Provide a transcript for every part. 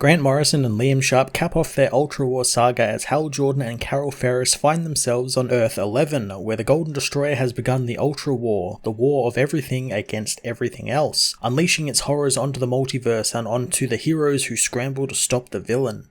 Grant Morrison and Liam Sharp cap off their Ultrawar saga as Hal Jordan and Carol Ferris find themselves on Earth 11, where the Golden Destroyer has begun the Ultrawar, the war of everything against everything else, unleashing its horrors onto the multiverse and onto the heroes who scramble to stop the villain.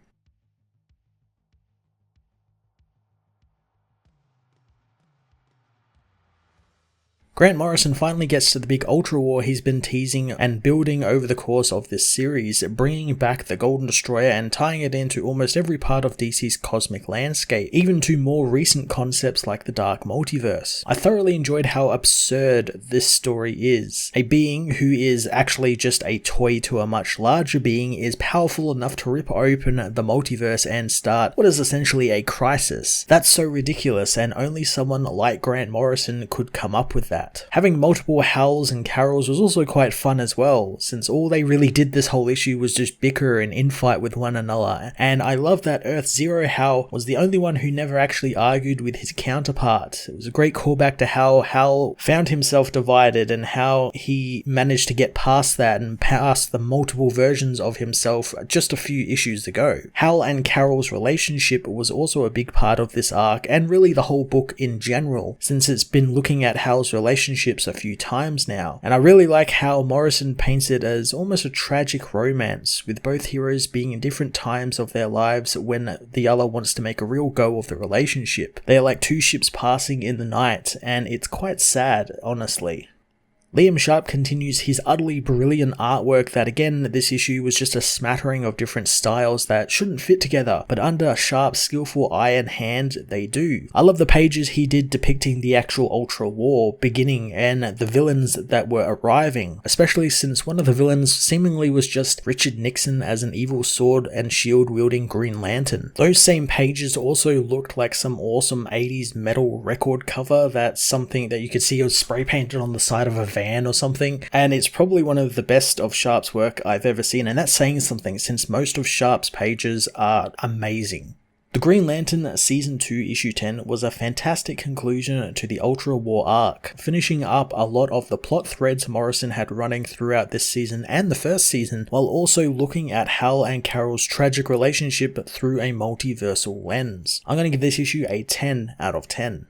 Grant Morrison finally gets to the big Ultra War he's been teasing and building over the course of this series, bringing back the Golden Destroyer and tying it into almost every part of DC's cosmic landscape, even to more recent concepts like the Dark Multiverse. I thoroughly enjoyed how absurd this story is. A being who is actually just a toy to a much larger being is powerful enough to rip open the multiverse and start what is essentially a crisis. That's so ridiculous, and only someone like Grant Morrison could come up with that. Having multiple Hals and Carols was also quite fun as well, since all they really did this whole issue was just bicker and infight with one another, and I love that Earth Zero Hal was the only one who never actually argued with his counterpart. It was a great callback to how Hal found himself divided and how he managed to get past that and past the multiple versions of himself just a few issues ago. Hal and Carol's relationship was also a big part of this arc, and really the whole book in general, since it's been looking at Hal's relationships a few times now, and I really like how Morrison paints it as almost a tragic romance, with both heroes being in different times of their lives when the other wants to make a real go of the relationship. They are like two ships passing in the night, and it's quite sad, honestly. Liam Sharp continues his utterly brilliant artwork that, again, this issue was just a smattering of different styles that shouldn't fit together, but under Sharp's skillful eye and hand, they do. I love the pages he did depicting the actual Ultra War beginning and the villains that were arriving, especially since one of the villains seemingly was just Richard Nixon as an evil sword and shield wielding Green Lantern. Those same pages also looked like some awesome 80s metal record cover that's something that you could see was spray painted on the side of a van or something, and it's probably one of the best of Sharp's work I've ever seen, and that's saying something since most of Sharp's pages are amazing. The Green Lantern Season 2 Issue 10 was a fantastic conclusion to the Ultra War arc, finishing up a lot of the plot threads Morrison had running throughout this season and the first season, while also looking at Hal and Carol's tragic relationship through a multiversal lens. I'm going to give this issue a 10 out of 10.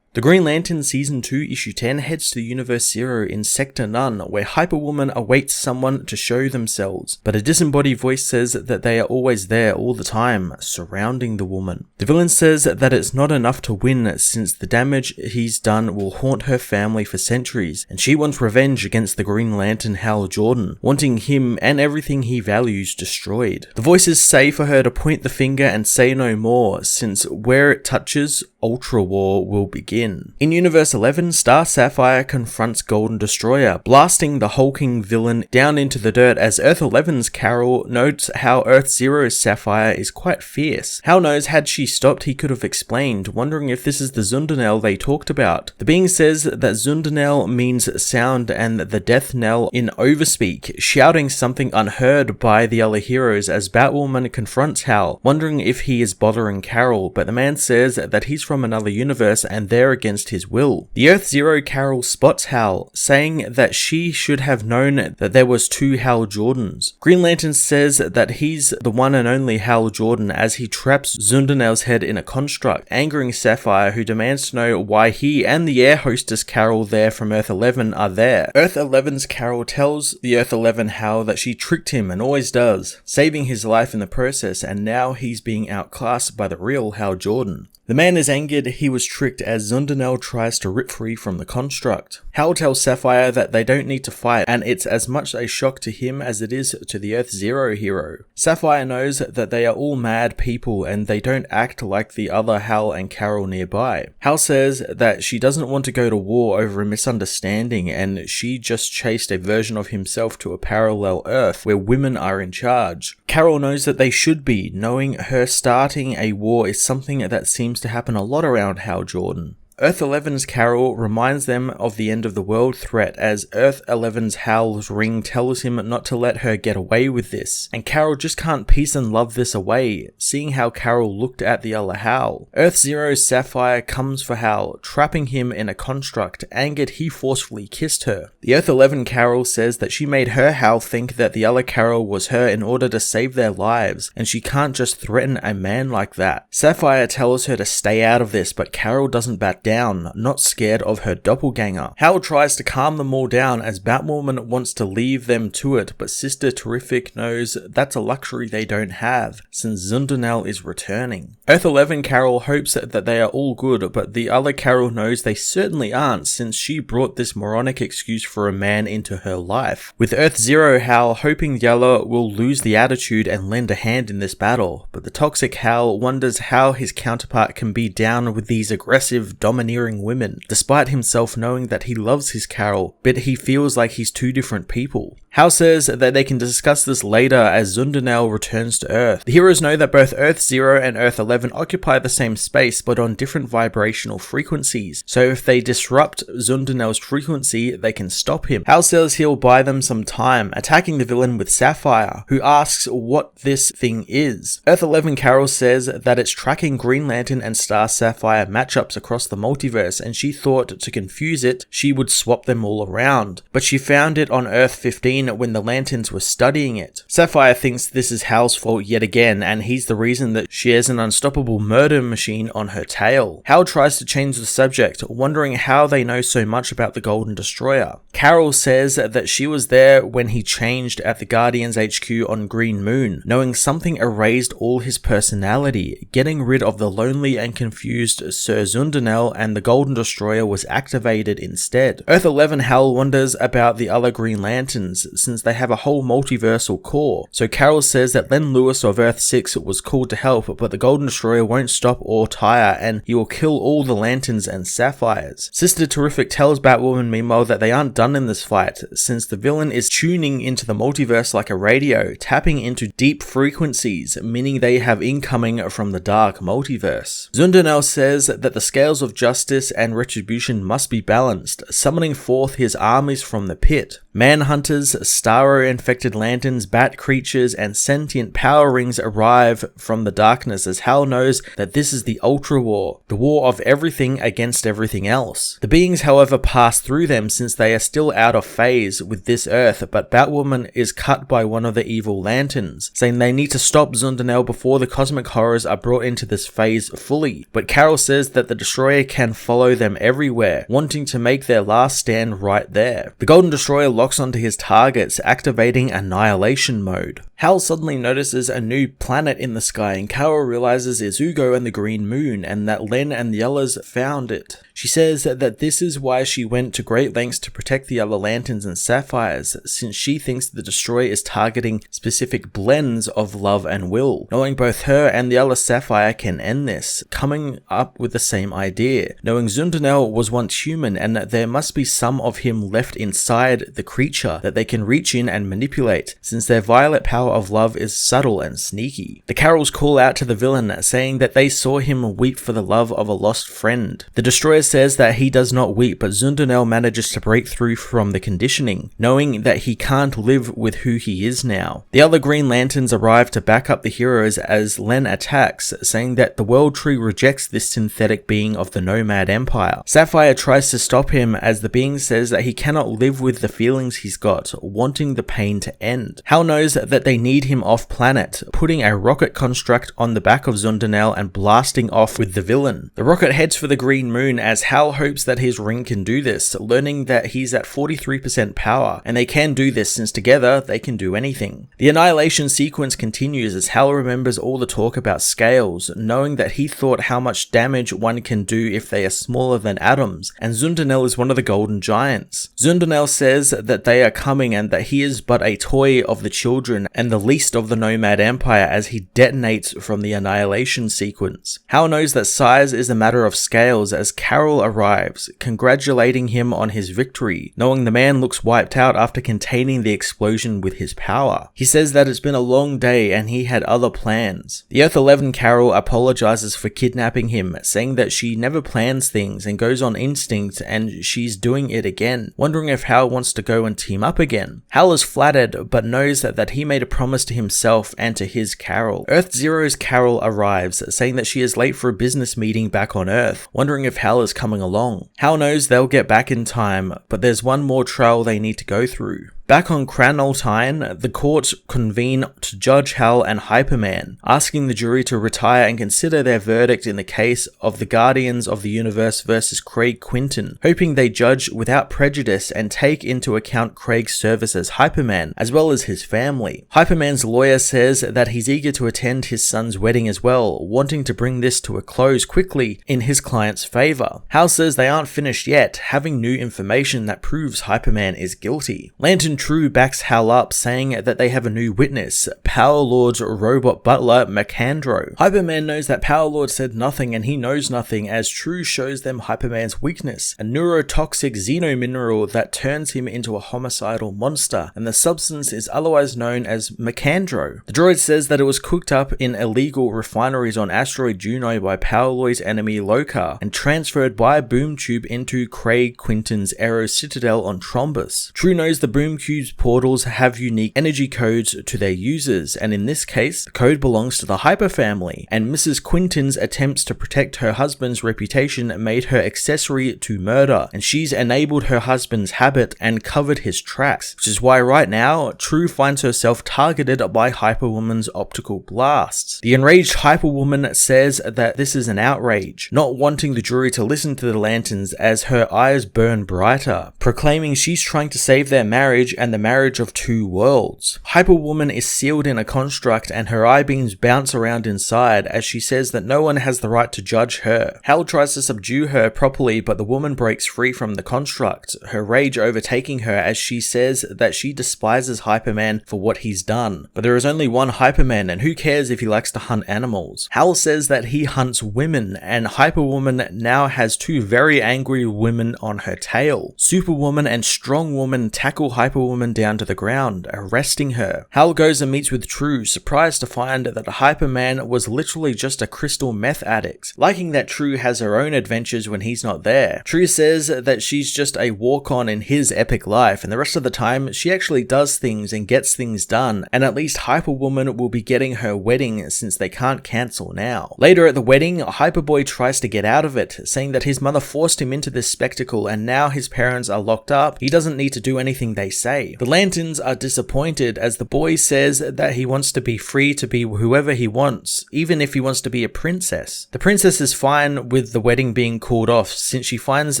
The Green Lantern Season 2 Issue 10 heads to Universe Zero in Sector None, where Hyperwoman awaits someone to show themselves, but a disembodied voice says that they are always there all the time, surrounding the woman. The villain says that it's not enough to win since the damage he's done will haunt her family for centuries, and she wants revenge against the Green Lantern Hal Jordan, wanting him and everything he values destroyed. The voices say for her to point the finger and say no more, since where it touches, Ultra War will begin. In Universe 11, Star Sapphire confronts Golden Destroyer, blasting the hulking villain down into the dirt as Earth 11's Carol notes how Earth Zero's Sapphire is quite fierce. Hal knows had she stopped he could have explained, wondering if this is the Zundernell they talked about. The being says that Zundernell means sound and the death knell in overspeak, shouting something unheard by the other heroes as Batwoman confronts Hal, wondering if he is bothering Carol, but the man says that he's from another universe and they're against his will. The Earth Zero Carol spots Hal, saying that she should have known that there was two Hal Jordans. Green Lantern says that he's the one and only Hal Jordan as he traps Zundernell's head in a construct, angering Sapphire, who demands to know why he and the air hostess Carol there from Earth 11 are there. Earth 11's Carol tells the Earth 11 Hal that she tricked him and always does, saving his life in the process, and now he's being outclassed by the real Hal Jordan. The man is angered he was tricked as Zundernell tries to rip free from the construct. Hal tells Sapphire that they don't need to fight, and it's as much a shock to him as it is to the Earth Zero hero. Sapphire knows that they are all mad people and they don't act like the other Hal and Carol nearby. Hal says that she doesn't want to go to war over a misunderstanding, and she just chased a version of himself to a parallel Earth where women are in charge. Carol knows that they should be, knowing her starting a war is something that seems to happen a lot around Hal Jordan. Earth 11's Carol reminds them of the end of the world threat as Earth 11's Hal's ring tells him not to let her get away with this, and Carol just can't peace and love this away, seeing how Carol looked at the other Hal. Earth Zero's Sapphire comes for Hal, trapping him in a construct. Angered, he forcefully kissed her. The Earth 11 Carol says that she made her Hal think that the other Carol was her in order to save their lives, and she can't just threaten a man like that. Sapphire tells her to stay out of this, but Carol doesn't back down, not scared of her doppelganger. Hal tries to calm them all down as Batwoman wants to leave them to it, but Sister Terrific knows that's a luxury they don't have, since Zundernell is returning. Earth 11 Carol hopes that they are all good, but the other Carol knows they certainly aren't, since she brought this moronic excuse for a man into her life. With Earth Zero Hal hoping the other will lose the attitude and lend a hand in this battle, but the toxic Hal wonders how his counterpart can be down with these aggressive, domineering women, despite himself knowing that he loves his Carol, but he feels like he's two different people. Hal says that they can discuss this later as Zundernell returns to Earth. The heroes know that both Earth Zero and Earth 11 occupy the same space but on different vibrational frequencies, so if they disrupt Zundernell's frequency, they can stop him. Hal says he'll buy them some time, attacking the villain with Sapphire, who asks what this thing is. Earth 11 Carol says that it's tracking Green Lantern and Star Sapphire matchups across the multiverse, and she thought to confuse it, she would swap them all around, but she found it on Earth 15 when the Lanterns were studying it. Sapphire thinks this is Hal's fault yet again, and he's the reason that she has an unstoppable murder machine on her tail. Hal tries to change the subject, wondering how they know so much about the Golden Destroyer. Carol says that she was there when he changed at the Guardians HQ on Green Moon, knowing something erased all his personality, getting rid of the lonely and confused Sir Zundernell, and the Golden Destroyer was activated instead. Earth 11 Hal wonders about the other Green Lanterns, since they have a whole multiversal core, so Carol says that Len Lewis of Earth 6 was called to help, but the Golden Destroyer won't stop or tire, and he will kill all the Lanterns and Sapphires. Sister Terrific tells Batwoman meanwhile that they aren't done in this fight, since the villain is tuning into the multiverse like a radio, tapping into deep frequencies, meaning they have incoming from the dark multiverse. Zundernell says that the scales of justice and retribution must be balanced, summoning forth his armies from the pit. Manhunters, Starro-infected Lanterns, bat creatures, and sentient power rings arrive from the darkness as Hal knows that this is the Ultrawar, the war of everything against everything else. The beings, however, pass through them since they are still out of phase with this Earth, but Batwoman is cut by one of the evil Lanterns, saying they need to stop Zundernell before the cosmic horrors are brought into this phase fully. But Carol says that the Destroyer can follow them everywhere, wanting to make their last stand right there. The Golden Destroyer locks onto his targets, activating Annihilation mode. Hal suddenly notices a new planet in the sky, and Carol realizes it's Ugo and the Green Moon, and that Len and the others found it. She says that this is why she went to great lengths to protect the other Lanterns and Sapphires, since she thinks the Destroyer is targeting specific blends of love and will, knowing both her and the other Sapphire can end this, coming up with the same idea, knowing Zundernell was once human and that there must be some of him left inside the creature that they can reach in and manipulate, since their violet power of love is subtle and sneaky. The Carols call out to the villain, saying that they saw him weep for the love of a lost friend. The Destroyer says that he does not weep, but Zundernell manages to break through from the conditioning, knowing that he can't live with who he is now. The other Green Lanterns arrive to back up the heroes as Len attacks, saying that the World Tree rejects this synthetic being of the Nomad Empire. Sapphire tries to stop him as the being says that he cannot live with the feelings he's got, wanting the pain to end. Hal knows that they need him off planet, putting a rocket construct on the back of Zundernell and blasting off with the villain. The rocket heads for the Green Moon as Hal hopes that his ring can do this, learning that he's at 43% power, and they can do this since together they can do anything. The Annihilation sequence continues as Hal remembers all the talk about scales, knowing that he thought how much damage one can do if they are smaller than atoms, and Zundernell is one of the Golden Giants. Zundernell says that they are coming and that he is but a toy of the children, and and the least of the Nomad Empire as he detonates from the annihilation sequence. Hal knows that size is a matter of scales as Carol arrives, congratulating him on his victory, knowing the man looks wiped out after containing the explosion with his power. He says that it's been a long day and he had other plans. The Earth 11 Carol apologizes for kidnapping him, saying that she never plans things and goes on instinct and she's doing it again, wondering if Hal wants to go and team up again. Hal is flattered but knows that he made a promise to himself and to his Carol. Earth Zero's Carol arrives, saying that she is late for a business meeting back on Earth, wondering if Hal is coming along. Hal knows they'll get back in time, but there's one more trial they need to go through. Back on Cranoltine, the courts convene to judge Hal and Hyperman, asking the jury to retire and consider their verdict in the case of the Guardians of the Universe versus Craig Quinton, hoping they judge without prejudice and take into account Craig's service as Hyperman, as well as his family. Hyperman's lawyer says that he's eager to attend his son's wedding as well, wanting to bring this to a close quickly in his client's favor. Hal says they aren't finished yet, having new information that proves Hyperman is guilty. Lantern True backs Hal up, saying that they have a new witness, Power Lord's robot butler, Macandro. Hyperman knows that Power Lord said nothing and he knows nothing, as True shows them Hyperman's weakness, a neurotoxic xenomineral that turns him into a homicidal monster, and the substance is otherwise known as Macandro. The droid says that it was cooked up in illegal refineries on asteroid Juno by Power Lord's enemy Lokar, and transferred by a boom tube into Craig Quinton's Aero Citadel on Trombus. True knows the boom Cube's portals have unique energy codes to their users, and in this case, the code belongs to the Hyper family, and Mrs. Quinton's attempts to protect her husband's reputation made her accessory to murder, and she's enabled her husband's habit and covered his tracks, which is why right now, True finds herself targeted by Hyperwoman's optical blasts. The enraged Hyperwoman says that this is an outrage, not wanting the jury to listen to the lanterns as her eyes burn brighter, proclaiming she's trying to save their marriage and the marriage of two worlds. Hyperwoman is sealed in a construct and her eye beams bounce around inside as she says that no one has the right to judge her. Hal tries to subdue her properly, but the woman breaks free from the construct, her rage overtaking her as she says that she despises Hyperman for what he's done. But there is only one Hyperman, and who cares if he likes to hunt animals? Hal says that he hunts women, and Hyperwoman now has two very angry women on her tail. Superwoman and Strong Woman tackle Hyperwoman down to the ground, arresting her. Hal goes and meets with True, surprised to find that Hyperman was literally just a crystal meth addict, liking that True has her own adventures when he's not there. True says that she's just a walk-on in his epic life, and the rest of the time she actually does things and gets things done, and at least Hyperwoman will be getting her wedding since they can't cancel now. Later at the wedding, Hyperboy tries to get out of it, saying that his mother forced him into this spectacle and now his parents are locked up. He doesn't need to do anything they say. The Lanterns are disappointed as the boy says that he wants to be free to be whoever he wants, even if he wants to be a princess. The princess is fine with the wedding being called off since she finds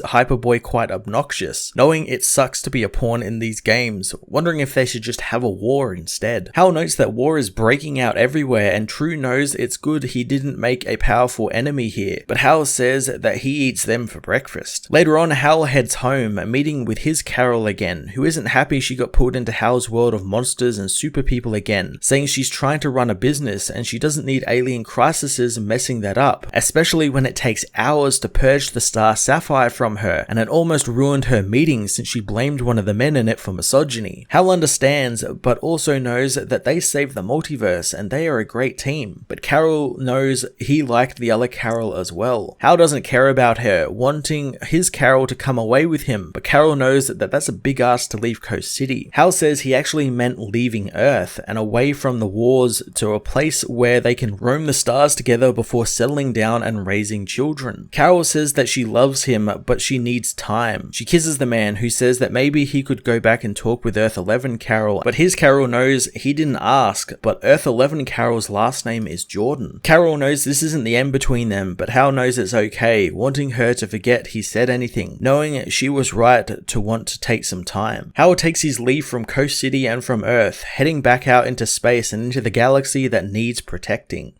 Hyperboy quite obnoxious, knowing it sucks to be a pawn in these games, wondering if they should just have a war instead. Hal notes that war is breaking out everywhere and True knows it's good he didn't make a powerful enemy here, but Hal says that he eats them for breakfast. Later on, Hal heads home, meeting with his Carol again, who isn't happy she got pulled into Hal's world of monsters and super people again, saying she's trying to run a business and she doesn't need alien crises messing that up, especially when it takes hours to purge the star Sapphire from her, and it almost ruined her meeting since she blamed one of the men in it for misogyny. Hal understands, but also knows that they saved the multiverse and they are a great team, but Carol knows he liked the other Carol as well. Hal doesn't care about her, wanting his Carol to come away with him, but Carol knows that that's a big ask to leave Coast City. Hal says he actually meant leaving Earth and away from the wars to a place where they can roam the stars together before settling down and raising children. Carol says that she loves him, but she needs time. She kisses the man, who says that maybe he could go back and talk with Earth 11 Carol, but his Carol knows he didn't ask, but Earth 11 Carol's last name is Jordan. Carol knows this isn't the end between them, but Hal knows it's okay, wanting her to forget he said anything, knowing she was right to want to take some time. Hal takes his leave from Coast City and from Earth, heading back out into space and into the galaxy that needs protecting.